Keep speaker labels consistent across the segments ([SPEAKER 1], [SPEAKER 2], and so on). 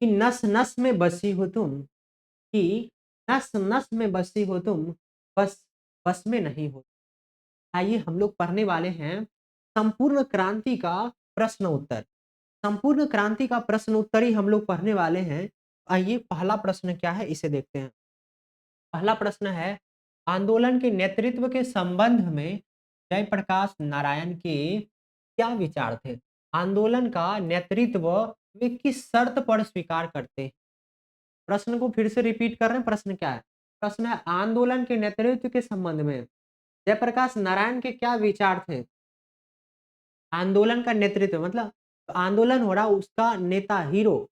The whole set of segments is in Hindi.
[SPEAKER 1] कि नस नस में बसी हो तुम, कि नस नस में बसी हो तुम, बस बस में नहीं हो। आइए हम लोग पढ़ने वाले हैं संपूर्ण क्रांति का प्रश्न उत्तर। संपूर्ण क्रांति का प्रश्न उत्तर ही हम लोग पढ़ने वाले हैं। आइए पहला प्रश्न क्या है इसे देखते हैं। पहला प्रश्न है, आंदोलन के नेतृत्व के संबंध में जयप्रकाश नारायण के क्या विचार थे? आंदोलन का नेतृत्व वे किस शर्त पर स्वीकार करते हैं? प्रश्न को फिर से रिपीट कर रहे हैं। प्रश्न क्या है? प्रश्न है, आंदोलन के नेतृत्व के संबंध में जयप्रकाश नारायण के क्या विचार थे? आंदोलन का नेतृत्व मतलब आंदोलन हो रहा, उसका नेता हीरो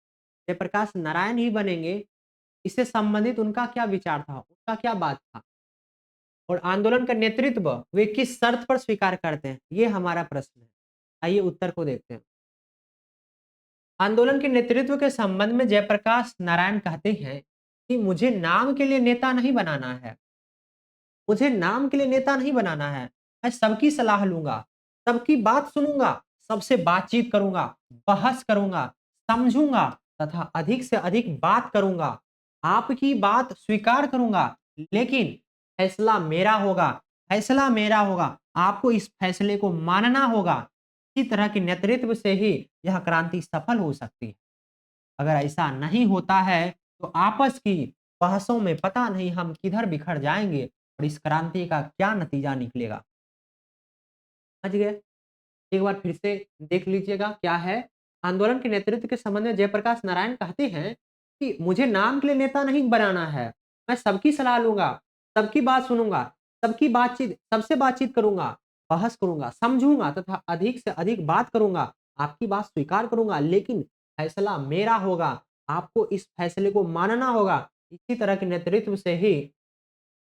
[SPEAKER 1] जयप्रकाश नारायण ही बनेंगे। इससे संबंधित उनका क्या विचार था, उनका क्या बात था, और आंदोलन का नेतृत्व वे किस शर्त पर स्वीकार करते हैं, ये हमारा प्रश्न है। आइए उत्तर को देखते हैं। आंदोलन के नेतृत्व के संबंध में जयप्रकाश नारायण कहते हैं कि मुझे नाम के लिए नेता नहीं बनाना है। मुझे नाम के लिए नेता नहीं बनाना है। मैं सबकी सलाह लूँगा, सबकी बात सुनूँगा, सबसे बातचीत करूँगा, बहस करूँगा, समझूँगा तथा अधिक से अधिक बात करूँगा। आपकी बात स्वीकार करूँगा, लेकिन फैसला मेरा होगा, फैसला मेरा होगा। आपको इस फैसले को मानना होगा। इसी तरह के नेतृत्व से ही यह क्रांति सफल हो सकती है। अगर ऐसा नहीं होता है, तो आपस की बहसों में पता नहीं हम किधर बिखर जाएँगे और इस क्रांति का क्या नतीजा निकलेगा। समझ गए? एक बार फिर से देख लीजिएगा क्या है। आंदोलन के नेतृत्व के संबंध में जयप्रकाश नारायण कहते हैं कि मुझे नाम के लिए नेता नहीं बनाना है। मैं सबकी सलाह लूँगा, सबकी बात सुनूँगा, सबसे बातचीत करूँगा, बहस करूँगा, समझूँगा तथा अधिक से अधिक बात करूँगा। आपकी बात स्वीकार करूँगा, लेकिन फैसला मेरा होगा। आपको इस फैसले को मानना होगा। इसी तरह के नेतृत्व से ही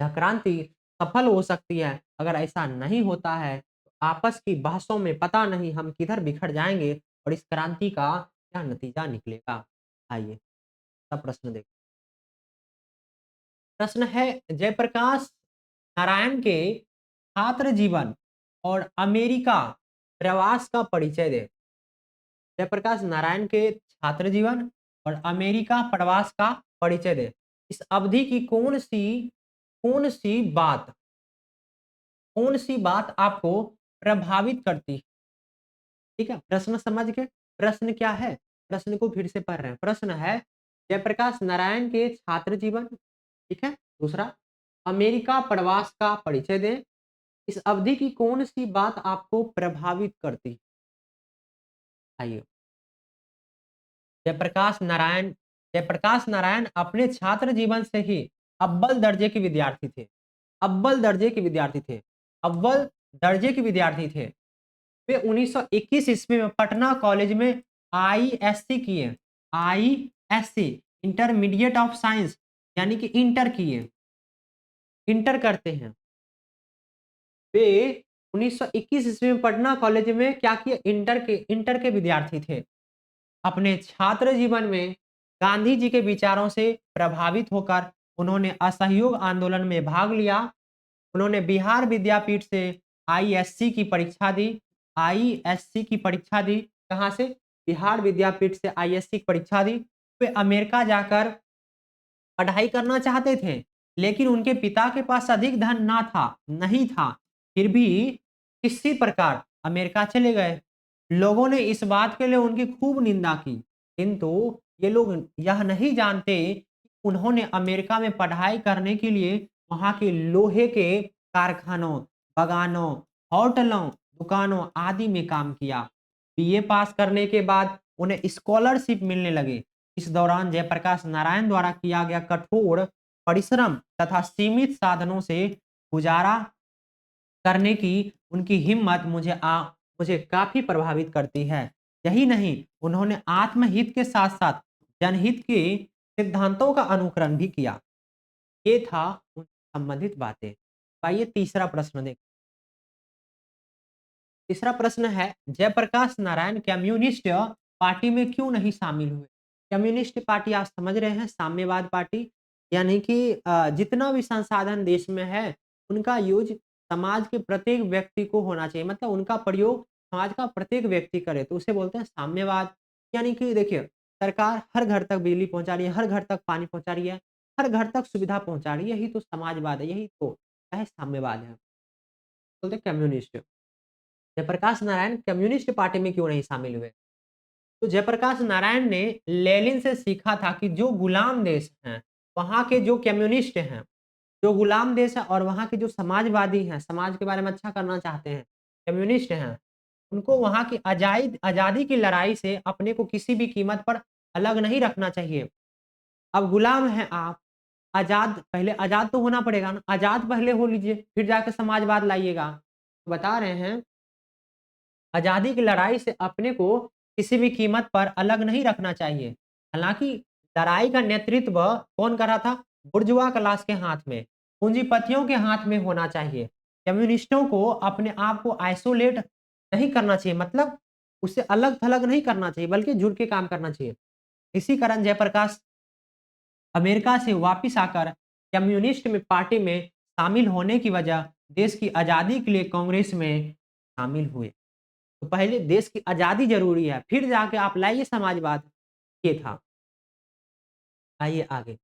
[SPEAKER 1] यह क्रांति सफल हो सकती है। अगर ऐसा नहीं होता है, तो आपस की बहसों में पता नहीं हम किधर बिखर जाएँगे और इस क्रांति का क्या नतीजा निकलेगा। आइए, अब प्रश्न देखते हैं। प्रश्न है, जयप्रकाश नारायण के छात्र जीवन और अमेरिका प्रवास का परिचय दें। जयप्रकाश नारायण के छात्र जीवन और अमेरिका प्रवास का परिचय दें। इस अवधि की कौन सी बात कौन-सी बात आपको प्रभावित करती है? ठीक है? प्रश्न समझ गए? प्रश्न क्या है? प्रश्न को फिर से पढ़ रहे हैं। प्रश्न है, जयप्रकाश नारायण के छात्र जीवन, ठीक है? दूसरा, अमेरिका प्रवास का परिचय दें। इस अवधि की कौन-सी बात आपको प्रभावित करती है? आइए, जयप्रकाश नारायण जयप्रकाश नारायण अपने छात्र जीवन से ही अव्वल दर्जे के विद्यार्थी थे। अव्वल दर्जे के विद्यार्थी थे। अव्वल दर्जे के विद्यार्थी थे। वे 1921 ईस्वी में पटना कॉलेज में आईएससी किए। आईएससी इंटरमीडिएट ऑफ साइंस यानी कि इंटर किए। इंटर करते हैं। वे 1921 ईस्वी में पटना कॉलेज में क्या किए? इंटर के विद्यार्थी थे। अपने छात्र जीवन में गांधी जी के विचारों से प्रभावित होकर उन्होंने असहयोग आंदोलन में भाग लिया। उन्होंने बिहार विद्यापीठ से आईएससी की परीक्षा दी। आईएससी की परीक्षा दी। कहाँ से? बिहार विद्यापीठ से आईएससी की परीक्षा दी। वे अमेरिका जाकर पढ़ाई करना चाहते थे, लेकिन उनके पिता के पास अधिक धन नहीं था। फिर भी किसी प्रकार अमेरिका चले गए। लोगों ने इस बात के लिए उनकी खूब निंदा की, किंतु ये लोग यह नहीं जानते कि उन्होंने अमेरिका में पढ़ाई करने के लिए वहाँ के लोहे के कारखानों, बगानों, होटलों, दुकानों आदि में काम किया। बीए पास करने के बाद उन्हें स्कॉलरशिप मिलने लगे। इस दौरान जयप्रकाश नारायण द्वारा किया गया कठोर परिश्रम तथा सीमित साधनों से गुजारा करने की उनकी हिम्मत मुझे काफ़ी प्रभावित करती है। यही नहीं, उन्होंने आत्महित के साथ-साथ जनहित के सिद्धांतों का अनुकरण भी किया। ये था उन संबंधित बातें। आइए तीसरा प्रश्न देखें। तीसरा प्रश्न है, जयप्रकाश नारायण कम्युनिस्ट पार्टी में क्यों नहीं शामिल हुए? कम्युनिस्ट पार्टी आप समझ रहे हैं, साम्यवाद पार्टी, यानी कि जितना भी संसाधन देश में है उनका यूज समाज के प्रत्येक व्यक्ति को होना चाहिए। मतलब उनका प्रयोग समाज का प्रत्येक व्यक्ति करे तो उसे बोलते हैं साम्यवाद। यानी कि देखिए, सरकार हर घर तक बिजली पहुँचा रही है, हर घर तक पानी पहुँचा रही है, हर घर तक सुविधा पहुँचा रही है, यही तो समाजवाद है, यही तो क्या है साम्यवाद है। बोलते हैं communist. Jayaprakash Narayan communist party में क्यों नहीं शामिल हुए? तो जयप्रकाश नारायण ने लेनिन से सीखा था कि जो गुलाम देश हैं, वहाँ के जो कम्युनिस्ट हैं, जो गुलाम देश है और वहाँ के जो समाजवादी हैं, समाज के बारे में अच्छा करना चाहते हैं, कम्युनिस्ट हैं, उनको वहाँ की आज़ादी की लड़ाई से अपने को किसी भी कीमत पर अलग नहीं रखना चाहिए। अब गुलाम हैं आप, पहले आज़ाद तो होना पड़ेगा ना, आज़ाद पहले हो लीजिए, फिर जाके समाजवाद लाइएगा। तो बता रहे हैं आज़ादी की लड़ाई से अपने को किसी भी कीमत पर अलग नहीं रखना चाहिए। हालाँकि लड़ाई का नेतृत्व कौन कर रहा था? बुर्जुआ क्लास के हाथ में, पूंजीपतियों के हाथ में होना चाहिए। कम्युनिस्टों को अपने आप को आइसोलेट नहीं करना चाहिए, मतलब उससे अलग-थलग नहीं करना चाहिए, बल्कि जुड़ के काम करना चाहिए। इसी कारण जयप्रकाश अमेरिका से वापिस आकर कम्युनिस्ट में पार्टी में शामिल होने की वजह देश की आज़ादी के लिए कांग्रेस में शामिल हुए। तो पहले देश की आज़ादी ज़रूरी है, फिर जाके आप लाइए समाजवाद, ये था। आइए आगे।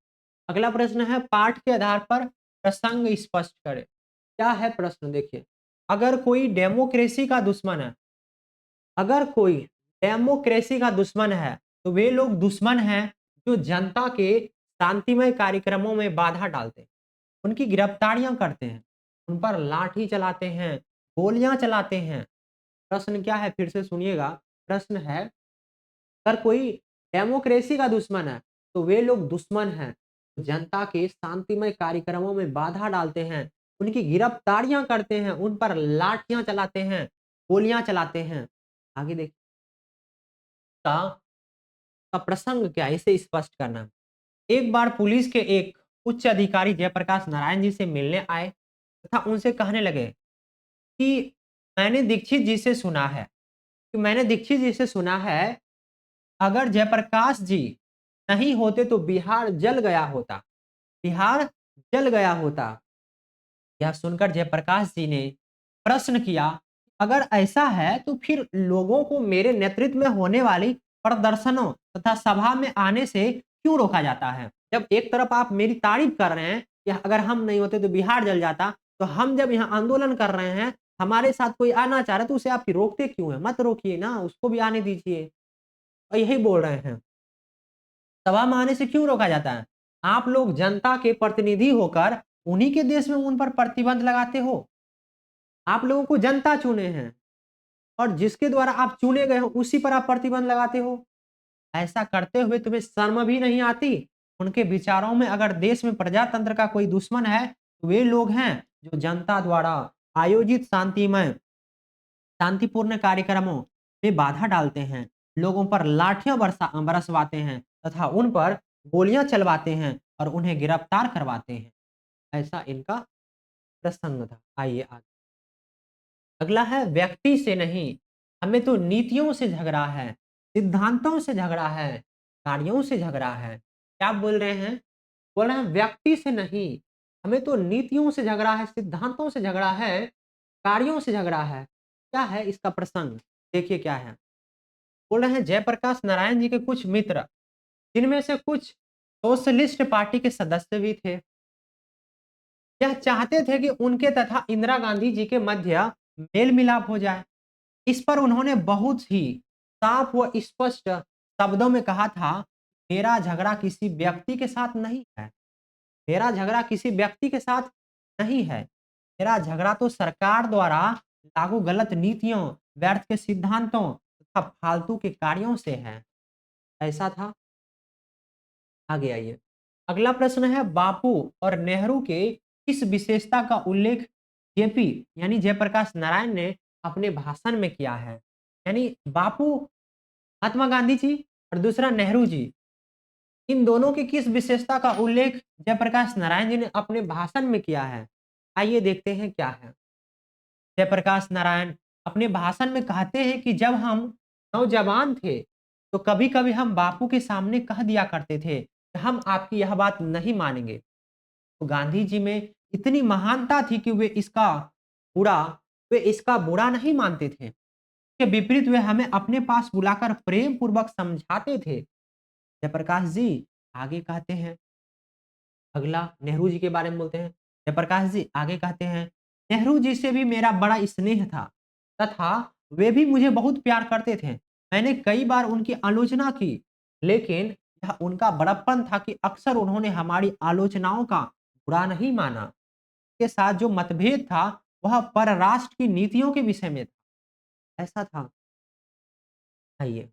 [SPEAKER 1] अगला प्रश्न है पाठ के आधार पर प्रसंग स्पष्ट करें। क्या है प्रश्न देखिए, अगर कोई डेमोक्रेसी का दुश्मन है अगर कोई डेमोक्रेसी का दुश्मन है, तो वे लोग दुश्मन हैं जो जनता के शांतिमय कार्यक्रमों में बाधा डालते हैं, उनकी गिरफ्तारियां करते हैं, उन पर लाठी चलाते हैं, गोलियां चलाते हैं। प्रश्न क्या है फिर से सुनिएगा। प्रश्न है अगर कोई डेमोक्रेसी का दुश्मन है, तो वे लोग दुश्मन हैं जो जनता के शांतिमय कार्यक्रमों में बाधा डालते हैं, उनकी गिरफ्तारियां करते हैं, उन पर लाठियां चलाते हैं, गोलियां चलाते हैं। आगे देखिए का का प्रसंग क्या है इसे स्पष्ट करना। एक बार पुलिस के एक उच्च अधिकारी जयप्रकाश नारायण जी से मिलने आए तथा उनसे कहने लगे कि मैंने दीक्षित जी से सुना है अगर जयप्रकाश जी नहीं होते तो बिहार जल गया होता। बिहार जल गया होता। यह सुनकर जयप्रकाश जी ने प्रश्न किया, अगर ऐसा है तो फिर लोगों को मेरे नेतृत्व में होने वाली प्रदर्शनों तथा सभा में आने से क्यों रोका जाता है? जब एक तरफ आप मेरी तारीफ कर रहे हैं कि अगर हम नहीं होते तो बिहार जल जाता, तो हम जब यहाँ आंदोलन कर रहे हैं, हमारे साथ कोई आना चाह रहा है तो उसे आप रोकते क्यों हैं? मत रोकिए ना, उसको भी आने दीजिए। और यही बोल रहे हैं। सभा में आने से क्यों रोका जाता है? आप लोग जनता के प्रतिनिधि होकर उन्हीं के देश में उन पर प्रतिबंध लगाते हो। आप लोगों को जनता चुने हैं और जिसके द्वारा आप चुने गए हो उसी पर आप प्रतिबंध लगाते हो। ऐसा करते हुए तुम्हें शर्म भी नहीं आती? उनके विचारों में अगर देश में प्रजातंत्र का कोई दुश्मन है, तो वे लोग हैं जो जनता द्वारा आयोजित शांतिपूर्ण कार्यक्रमों में बाधा डालते हैं, लोगों पर लाठियां बरसवाते हैं तथा उन पर गोलियां चलवाते हैं और उन्हें गिरफ्तार करवाते हैं। ऐसा इनका प्रसंग था। आइए आगे। अगला है व्यक्ति से नहीं, हमें तो नीतियों से झगड़ा है, सिद्धांतों से झगड़ा है, कार्यों से झगड़ा है। क्या बोल रहे हैं? बोल रहे हैं व्यक्ति से नहीं, हमें तो नीतियों से झगड़ा है, सिद्धांतों से झगड़ा है, कार्यों से झगड़ा है। क्या है इसका प्रसंग? देखिए क्या है। बोल रहे हैं जयप्रकाश नारायण जी के कुछ मित्र, जिनमें से कुछ सोशलिस्ट पार्टी के सदस्य भी थे, यह चाहते थे कि उनके तथा इंदिरा गांधी जी के मध्य मेल मिलाप हो जाए। इस पर उन्होंने बहुत ही साफ व स्पष्ट शब्दों में कहा था, मेरा झगड़ा किसी व्यक्ति के साथ नहीं है। मेरा झगड़ा किसी व्यक्ति के साथ नहीं है। मेरा झगड़ा तो सरकार द्वारा लागू गलत नीतियों, व्यर्थ के सिद्धांतों तथा फालतू के कार्यों से है। ऐसा था। आगे आइए। अगला प्रश्न है बापू और नेहरू के किस विशेषता का उल्लेख जेपी यानी जयप्रकाश नारायण ने अपने भाषण में किया है? यानी बापू महात्मा गांधी जी और दूसरा नेहरू जी, इन दोनों की किस विशेषता का उल्लेख जयप्रकाश नारायण जी ने अपने भाषण में किया है? आइए देखते हैं क्या है। जयप्रकाश नारायण अपने भाषण में कहते हैं कि जब हम नौजवान थे, तो कभी-कभी हम बापू के सामने कह दिया करते थे कि हम आपकी यह बात नहीं मानेंगे। तो गांधी जी में इतनी महानता थी कि बुरा वे इसका बुरा नहीं मानते थे। के विपरीत वे हमें अपने पास बुलाकर प्रेम पूर्वक समझाते थे जयप्रकाश जी आगे कहते हैं, अगला नेहरू जी के बारे में बोलते हैं। जयप्रकाश जी आगे कहते हैं, नेहरू जी से भी मेरा बड़ा स्नेह था तथा वे भी मुझे बहुत प्यार करते थे। मैंने कई बार उनकी आलोचना की, लेकिन यह उनका बड़प्पन था कि अक्सर उन्होंने हमारी आलोचनाओं का बुरा नहीं माना। के साथ जो मतभेद था, वह परराष्ट्र की नीतियों के विषय में था। ऐसा था। आइए,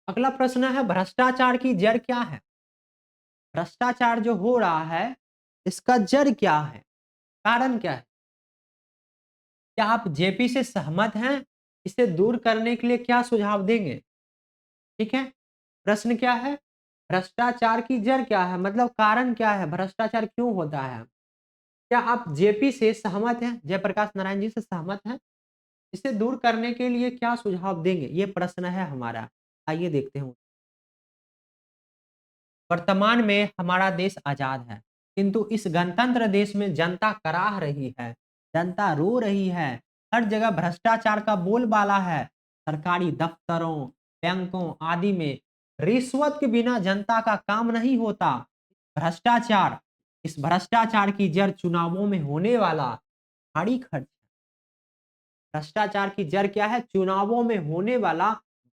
[SPEAKER 1] अगला प्रश्न है, भ्रष्टाचार की जड़ क्या है? भ्रष्टाचार जो हो रहा है, इसका जड़ क्या है? कारण क्या है? क्या आप जेपी से सहमत हैं? इसे दूर करने के लिए क्या सुझाव देंगे? ठीक है? प्रश्न क्या है? भ्रष्टाचार की जड़ क्या है? मतलब कारण क्या है? भ्रष्टाचार क्यों होता है? क्या आप जेपी से सहमत हैं? जयप्रकाश नारायण जी से सहमत हैं? इसे दूर करने के लिए क्या सुझाव देंगे? ये प्रश्न है हमारा। आइए देखते हैं। वर्तमान में हमारा देश आजाद है, किंतु इस गणतंत्र देश में जनता कराह रही है, जनता रो रही है। हर जगह भ्रष्टाचार का बोलबाला है। सरकारी दफ्तरों, बैंकों आदि में रिश्वत के बिना जनता का काम नहीं होता। भ्रष्टाचार, इस भ्रष्टाचार की जड़ चुनावों में होने वाला भारी खर्च। भ्रष्टाचार की जड़ क्या है? चुनावों में होने वाला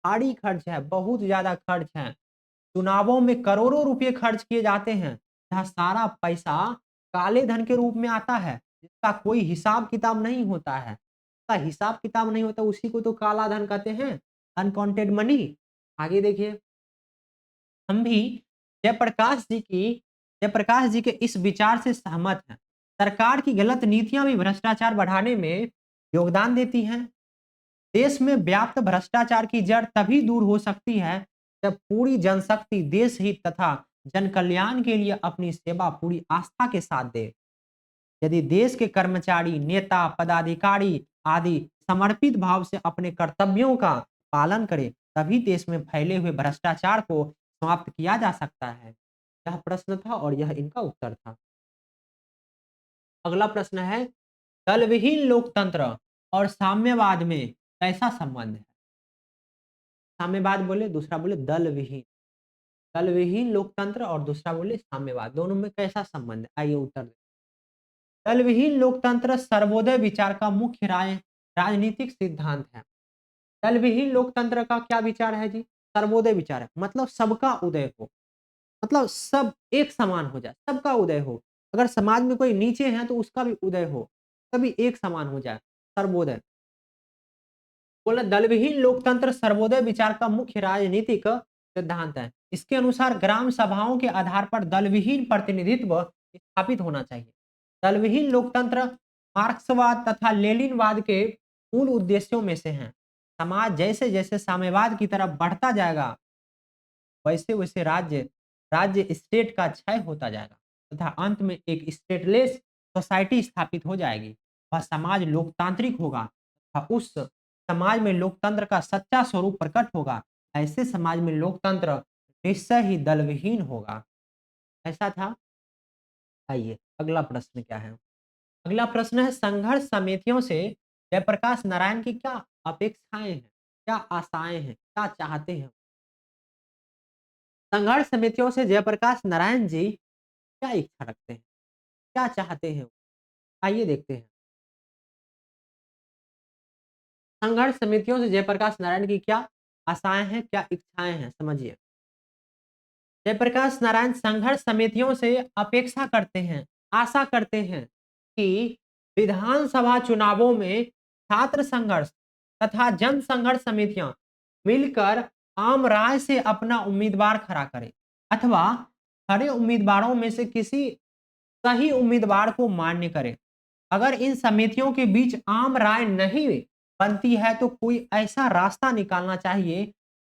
[SPEAKER 1] भारी खर्च है, बहुत ज्यादा खर्च है। चुनावों में करोड़ों रुपए खर्च किए जाते हैं। यह सारा पैसा काले धन के रूप में आता है, जिसका कोई हिसाब किताब नहीं होता है। जिसका हिसाब किताब नहीं होता, उसी को तो काला धन कहते हैं, अनकाउंटेड मनी। आगे देखिए, हम भी जयप्रकाश जी के इस विचार से सहमत हैं। सरकार की गलत नीतियां भी भ्रष्टाचार बढ़ाने में योगदान देती हैं। देश में व्याप्त भ्रष्टाचार की जड़ तभी दूर हो सकती है, जब पूरी जनशक्ति देश हित तथा जन कल्याण के लिए अपनी सेवा पूरी आस्था के साथ दे। यदि देश के कर्मचारी, नेता, पदाधिकारी आदि समर्पित भाव से अपने कर्तव्यों का पालन करें, तभी देश में फैले हुए भ्रष्टाचार को समाप्त किया जा सकता है। यह प्रश्न था और यह इनका उत्तर था। अगला प्रश्न है, दलविहीन लोकतंत्र और साम्यवाद में कैसा संबंध है? साम्यवाद बोले, दूसरा बोले दलविहीन। दलविहीन लोकतंत्र और दूसरा बोले साम्यवाद, दोनों में कैसा संबंध है? आइए उत्तर दें। दलविहीन लोकतंत्र सर्वोदय विचार का मुख्य राजनीतिक सिद्धांत है। दलविहीन लोकतंत्र का क्या विचार है जी? सर्वोदय विचार है, मतलब सबका उदय हो, मतलब सब एक समान हो जाए, सबका उदय हो। अगर समाज में कोई नीचे है तो उसका भी उदय हो, सभी एक समान हो जाए, सर्वोदय। बोला दलविहीन लोकतंत्र सर्वोदय विचार का मुख्य राजनीतिक सिद्धांत है। इसके अनुसार ग्राम सभाओं के आधार पर दलविहीन प्रतिनिधित्व स्थापित होना चाहिए। दलविहीन लोकतंत्र मार्क्सवाद तथा लेनिनवाद के मूल उद्देश्यों में से हैं। समाज जैसे जैसे साम्यवाद की तरफ बढ़ता जाएगा, वैसे वैसे राज्य राज्य स्टेट का क्षय होता जाएगा तथा अंत में एक स्टेटलेस सोसाइटी स्थापित हो जाएगी। वह समाज लोकतांत्रिक होगा तथा उस समाज में लोकतंत्र का सच्चा स्वरूप प्रकट होगा। ऐसे समाज में लोकतंत्र निश्चय ही दलविहीन होगा। ऐसा था। आइए, अगला प्रश्न क्या है? अगला प्रश्न है, संघर्ष समितियों से जयप्रकाश नारायण की क्या अपेक्षाएं हैं, क्या आशाएं हैं, क्या चाहते हैं? संघर्ष समितियों से जयप्रकाश नारायण जी क्या इच्छा रखते हैं, क्या चाहते हैं? आइए देखते हैं। संघर्ष समितियों से जयप्रकाश नारायण की क्या आशाएं हैं, क्या इच्छाएं हैं, समझिए। जयप्रकाश नारायण संघर्ष समितियों से अपेक्षा करते हैं, आशा करते हैं कि विधानसभा चुनावों में छात्र संघर्ष तथा जन संघर्ष समितियां मिलकर आम राय से अपना उम्मीदवार खड़ा करें अथवा खड़े उम्मीदवारों में से किसी सही उम्मीदवार को मान्य करें। अगर इन समितियों के बीच आम राय नहीं बनती है तो कोई ऐसा रास्ता निकालना चाहिए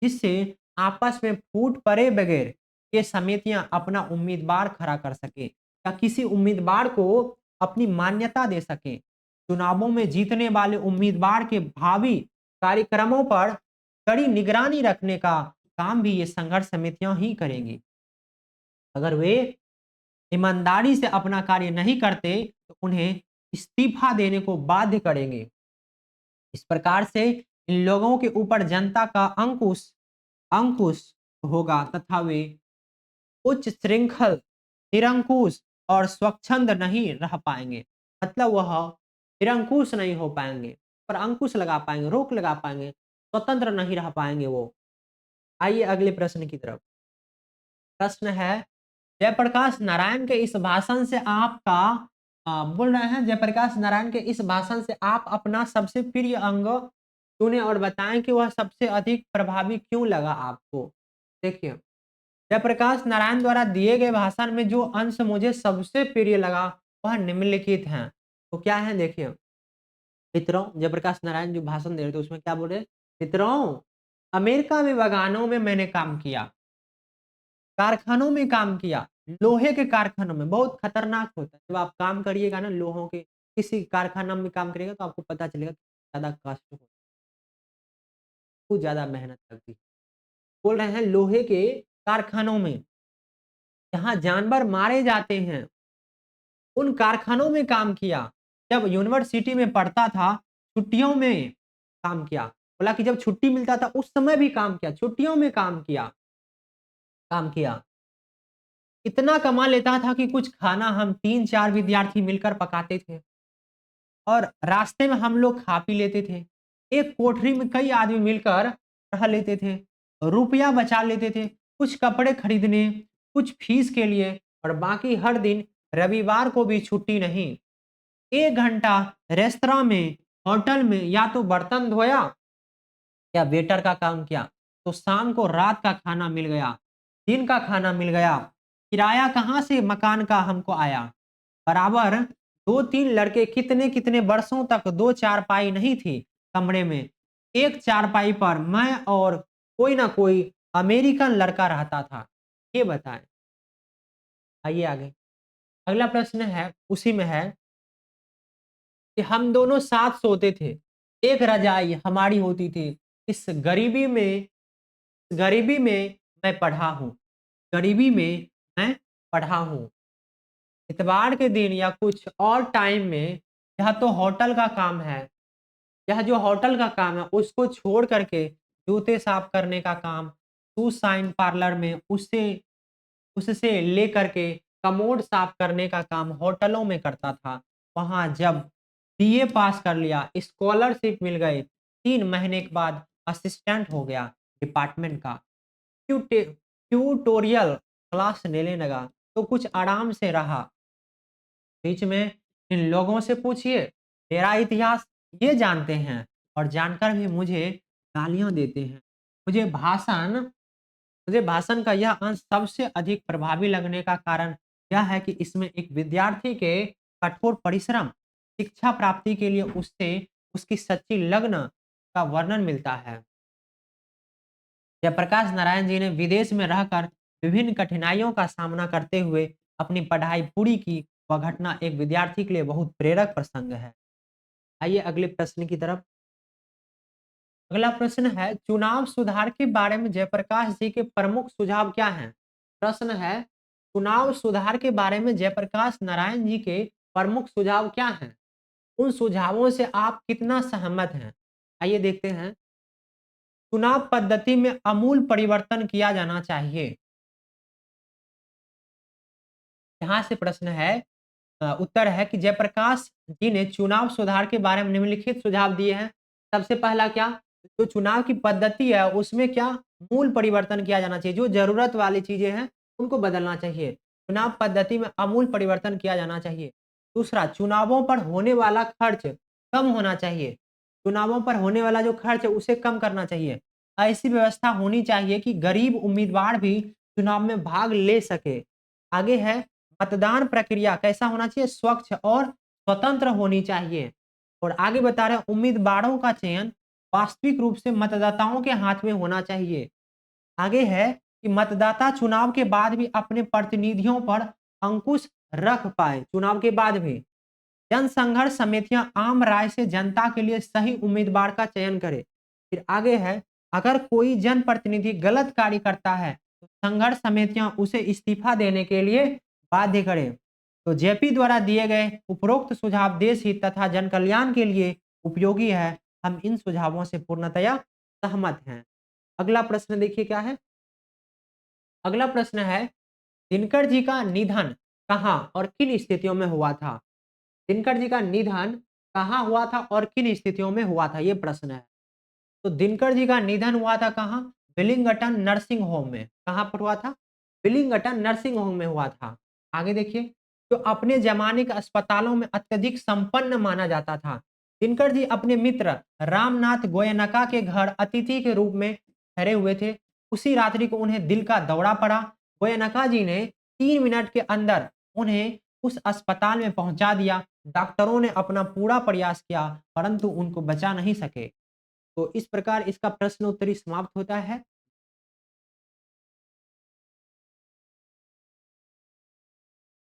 [SPEAKER 1] जिससे आपस में फूट पड़े बगैर ये समितियां अपना उम्मीदवार खड़ा कर सके या किसी उम्मीदवार को अपनी मान्यता दे सके। चुनावों में जीतने वाले उम्मीदवार के भावी कार्यक्रमों पर कड़ी निगरानी रखने का काम भी ये संघर्ष समितियां ही करेंगी। अगर वे ईमानदारी से अपना कार्य नहीं करते तो उन्हें इस्तीफा देने को बाध्य करेंगे। इस प्रकार से इन लोगों के ऊपर जनता का अंकुश अंकुश होगा तथा वे उच्च श्रृंखल, निरंकुश और स्वच्छंद नहीं रह पाएँगे। मतलब वह निरंकुश नहीं हो पाएँगे, पर अंकुश लगा पाएँगे, रोक लगा पाएँगे, स्वतंत्र नहीं रह पाएँगे वो। आइए अगले प्रश्न की तरफ। प्रश्न है, जयप्रकाश नारायण के इस भाषण से आपका बोल रहे हैं जयप्रकाश नारायण के इस भाषण से आप अपना सबसे प्रिय अंग चुनें और बताएँ कि वह सबसे अधिक प्रभावी क्यों लगा आपको? देखिए, जयप्रकाश नारायण द्वारा दिए गए भाषण में जो अंश मुझे सबसे प्रिय लगा, वह निम्नलिखित हैं। तो क्या है देखिए, मित्रों जयप्रकाश नारायण जो भाषण दे रहे थे उसमें क्या बोल रहे? मित्रों, अमेरिका में बागानों में मैंने काम किया। कारखानों में काम किया, लोहे के कारखानों में बहुत खतरनाक होता है। जब आप काम करिएगा ना लोहों के किसी कारखाना में काम करिएगा तो आपको पता चलेगा ज़्यादा कष्ट होता है, बहुत ज़्यादा मेहनत लगती है। बोल रहे हैं लोहे के कारखानों में, जहाँ जानवर मारे जाते हैं, उन कारखानों में काम किया। जब यूनिवर्सिटी में पढ़ता था, छुट्टियों में काम किया। बोला कि जब छुट्टी मिलता था उस समय भी काम किया, छुट्टियों में काम किया। इतना कमा लेता था कि कुछ खाना हम 3-4 विद्यार्थी मिलकर पकाते थे और रास्ते में हम लोग खा पी लेते थे। एक कोठरी में कई आदमी मिलकर रह लेते थे, रुपया बचा लेते थे, कुछ कपड़े खरीदने, कुछ फीस के लिए और बाकी हर दिन रविवार को भी छुट्टी नहीं। 1 घंटा रेस्तरां में, होटल में या तो बर्तन धोया या वेटर का काम किया, तो शाम को रात का खाना मिल गया, दिन का खाना मिल गया। किराया कहाँ से मकान का हमको आया? बराबर 2-3 लड़के कितने-कितने वर्षों तक 2 चारपाई नहीं थी कमरे में। एक चारपाई पर मैं और कोई ना कोई अमेरिकन लड़का रहता था। ये बताएँ। आइए आगे। अगला प्रश्न है, उसी में है कि हम दोनों साथ सोते थे। एक रज़ाई हमारी होती थी। इस गरीबी में मैं पढ़ा हूँ। गरीबी में मैं पढ़ा हूँ। इतवार के दिन या कुछ और टाइम में यह तो होटल का काम है। यह जो होटल का काम है उसको छोड़ करके जूते साफ करने का काम, शू शाइन पार्लर में उससे उससे लेकर के कमोड साफ करने का काम होटलों में करता था। वहाँ जब बीए पास कर लिया, स्कॉलरशिप मिल गए, 3 महीने के बाद असिस्टेंट हो गया डिपार्टमेंट का। ट्यूटोरियल क्लास लेने लगा, तो कुछ आराम से रहा। बीच में इन लोगों से पूछिए, मेरा इतिहास ये जानते हैं और जानकर भी मुझे गालियाँ देते हैं। मुझे भाषण मुझे भाषण का यह अंश सबसे अधिक प्रभावी लगने का कारण यह है कि इसमें एक विद्यार्थी के कठोर परिश्रम, शिक्षा प्राप्ति के लिए उससे उसकी सच्ची लगन का वर्णन मिलता है। जयप्रकाश नारायण जी ने विदेश में रहकर विभिन्न कठिनाइयों का सामना करते हुए अपनी पढ़ाई पूरी की। वह घटना एक विद्यार्थी के लिए बहुत प्रेरक प्रसंग है। आइए अगले प्रश्न की तरफ। अगला प्रश्न है, चुनाव सुधार के बारे में जयप्रकाश जी के प्रमुख सुझाव क्या हैं? प्रश्न है, चुनाव सुधार के बारे में जयप्रकाश नारायण जी के प्रमुख सुझाव क्या हैं? उन सुझावों से आप कितना सहमत हैं? आइए देखते हैं। चुनाव पद्धति में आमूल परिवर्तन किया जाना चाहिए। यहाँ से प्रश्न है, उत्तर है कि जयप्रकाश जी ने चुनाव सुधार के बारे में निम्नलिखित सुझाव दिए हैं। सबसे पहला क्या? जो चुनाव की पद्धति है उसमें क्या मूल परिवर्तन किया जाना चाहिए। जो ज़रूरत वाली चीज़ें हैं उनको बदलना चाहिए। चुनाव पद्धति में आमूल परिवर्तन किया जाना चाहिए। दूसरा, चुनावों पर होने वाला खर्च कम होना चाहिए। चुनावों पर होने वाला जो खर्च है उसे कम करना चाहिए। ऐसी व्यवस्था होनी चाहिए कि गरीब उम्मीदवार भी चुनाव में भाग ले सके। आगे है, मतदान प्रक्रिया कैसा होना चाहिए? स्वच्छ और स्वतंत्र होनी चाहिए। और आगे बता रहे हैं उम्मीदवारों का चयन वास्तविक रूप से मतदाताओं के हाथ में होना चाहिए। आगे है कि मतदाता चुनाव के बाद भी अपने प्रतिनिधियों पर अंकुश रख पाए। चुनाव के बाद भी जनसंघर्ष समितियां आम राय से जनता के लिए सही उम्मीदवार का चयन करें। फिर आगे है, अगर कोई जनप्रतिनिधि गलत कार्य करता है तो संघर्ष समितियां उसे इस्तीफा देने के लिए बाध्य करें। तो जेपी द्वारा दिए गए उपरोक्त सुझाव देश हित तथा जन कल्याण के लिए उपयोगी है। हम इन सुझावों से पूर्णतया सहमत हैं। अगला प्रश्न देखिए क्या है। अगला प्रश्न है, दिनकर जी का निधन कहाँ और किन स्थितियों में हुआ था? दिनकर जी का निधन कहाँ हुआ था और किन स्थितियों में हुआ था? ये प्रश्न है। तो दिनकर जी का निधन हुआ था कहाँ? विलिंगटन नर्सिंग होम में। कहाँ पर हुआ था? विलिंगटन नर्सिंग होम में हुआ था। आगे देखिए, जो अपने जमाने के अस्पतालों में अत्यधिक संपन्न माना जाता था। दिनकर जी अपने मित्र रामनाथ गोयनका के घर अतिथि के रूप में ठहरे हुए थे। उसी रात्रि को उन्हें दिल का दौरा पड़ा। गोयनका जी ने 3 मिनट के अंदर उन्हें उस अस्पताल में पहुंचा दिया। डॉक्टरों ने अपना पूरा प्रयास किया, परंतु उनको बचा नहीं सके। तो इस प्रकार इसका प्रश्न उत्तरी समाप्त होता है।